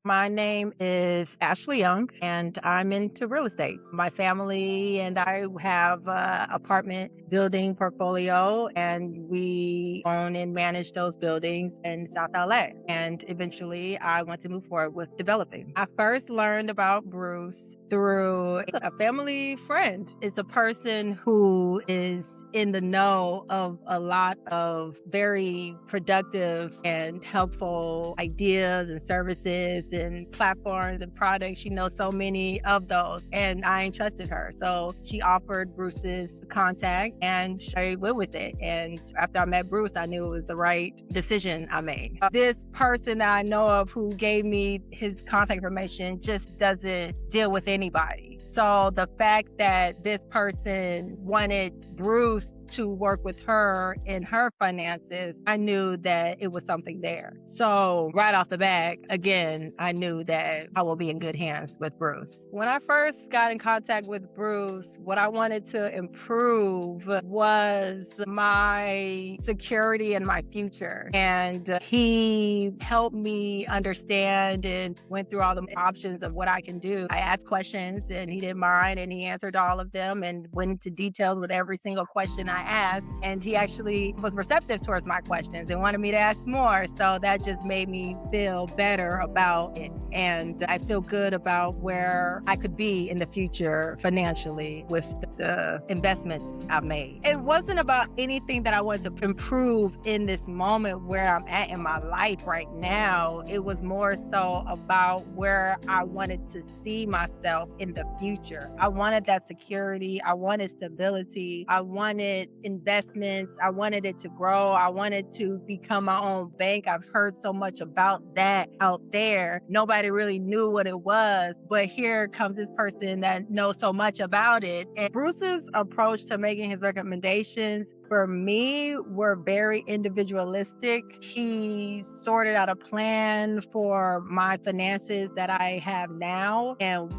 My name is Ashley Young, and I'm into real estate. My family and I have an apartment building portfolio, and we own and manage those buildings in South LA. And eventually, I want to move forward with developing. I first learned about Bruce through a family friend. It's a person who is in the know of a lot of very productive and helpful ideas and services and platforms and products. She knows so many of those, and I entrusted her. So she offered Bruce's contact, and I went with it. And after I met Bruce, I knew it was the right decision I made. This person that I know of who gave me his contact information just doesn't deal with anybody. So the fact that this person wanted Bruce to work with her in her finances, I knew that it was something there. So right off the bat, again, I knew that I will be in good hands with Bruce. When I first got in contact with Bruce, what I wanted to improve was my security and my future. And he helped me understand and went through all the options of what I can do. I asked questions and he didn't mind, and he answered all of them and went into details with every single question I asked. And he actually was receptive towards my questions and wanted me to ask more. So that just made me feel better about it. And I feel good about where I could be in the future financially with the investments I've made. It wasn't about anything that I wanted to improve in this moment where I'm at in my life right now. It was more so about where I wanted to see myself in the future. I wanted that security. I wanted stability. I wanted investments. I wanted it to grow. I wanted to become my own bank. I've heard so much about that out there. Nobody really knew what it was, but here comes this person that knows so much about it. And Bruce's approach to making his recommendations for me were very individualistic. He sorted out a plan for my finances that I have now and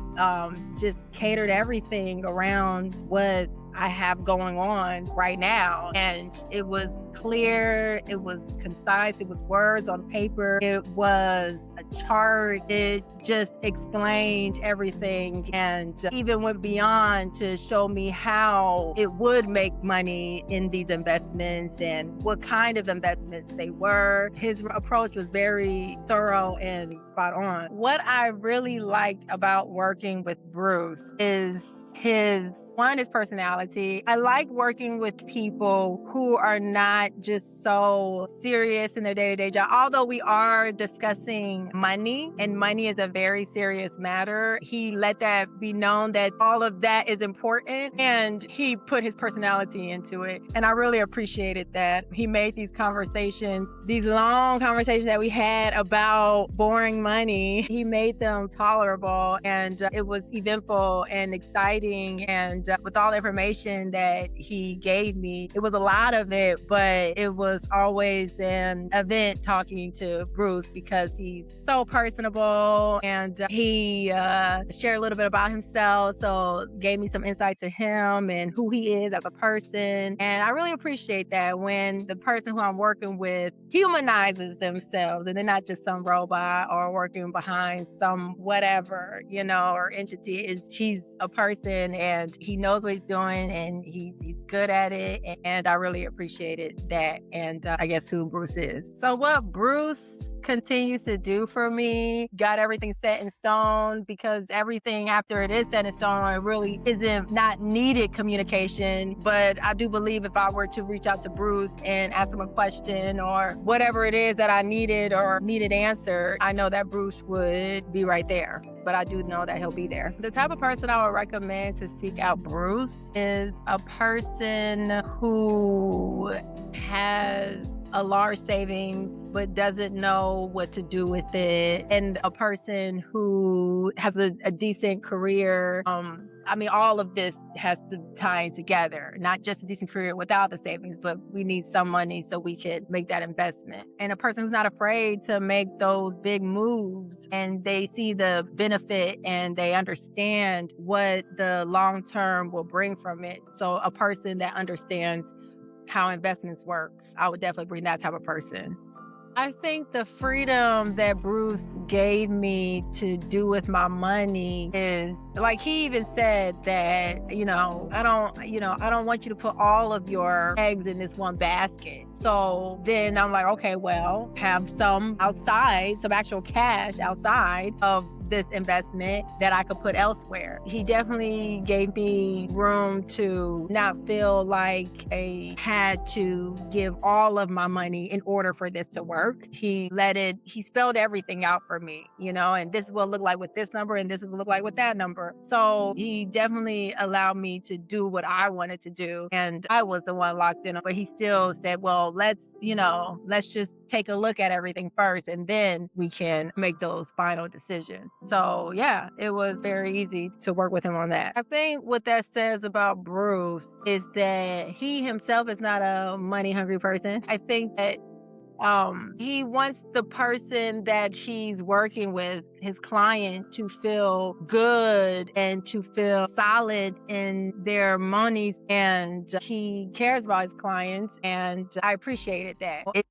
just catered everything around what I have going on right now. And it was clear, it was concise, it was words on paper, it was a chart, it just explained everything and even went beyond to show me how it would make money in these investments and what kind of investments they were. His approach was very thorough and spot on. What I really liked about working with Bruce is his personality. I like working with people who are not just so serious in their day-to-day job. Although we are discussing money, and money is a very serious matter, he let that be known that all of that is important, and he put his personality into it. And I really appreciated that. He made these conversations, these long conversations that we had about boring money, he made them tolerable, and it was eventful and exciting. And with all the information that he gave me, it was a lot of it, but it was always an event talking to Bruce because he's so personable, and he shared a little bit about himself, so gave me some insight to him and who he is as a person. And I really appreciate that when the person who I'm working with humanizes themselves and they're not just some robot or working behind some whatever, or entity. He's a person and he knows what he's doing and he's good at it. And I really appreciated that. And I guess who Bruce is. So what Bruce continues to do for me, got everything set in stone, because everything after it is set in stone, it really isn't not needed communication. But I do believe if I were to reach out to Bruce and ask him a question or whatever it is that I needed or needed answered, I know that Bruce would be right there. But I do know that he'll be there. The type of person I would recommend to seek out Bruce is a person who has a large savings but doesn't know what to do with it, and a person who has a decent career. All of this has to tie in together, not just a decent career without the savings, but we need some money so we could make that investment. And a person who's not afraid to make those big moves, and they see the benefit and they understand what the long term will bring from it. So a person that understands how investments work, I would definitely bring that type of person. I think the freedom that Bruce gave me to do with my money is like he even said that, I don't want you to put all of your eggs in this one basket. So then I'm like, okay, well, have some outside, some actual cash outside of this investment that I could put elsewhere. He definitely gave me room to not feel like I had to give all of my money in order for this to work. He spelled everything out for me, and this is what it look like with this number and this is what it look like with that number. So he definitely allowed me to do what I wanted to do. And I was the one locked in, but he still said, well, let's just take a look at everything first and then we can make those final decisions. So yeah, it was very easy to work with him on that. I think what that says about Bruce is that he himself is not a money hungry person. I think that he wants the person that he's working with, his client, to feel good and to feel solid in their monies. And he cares about his clients, and I appreciated that.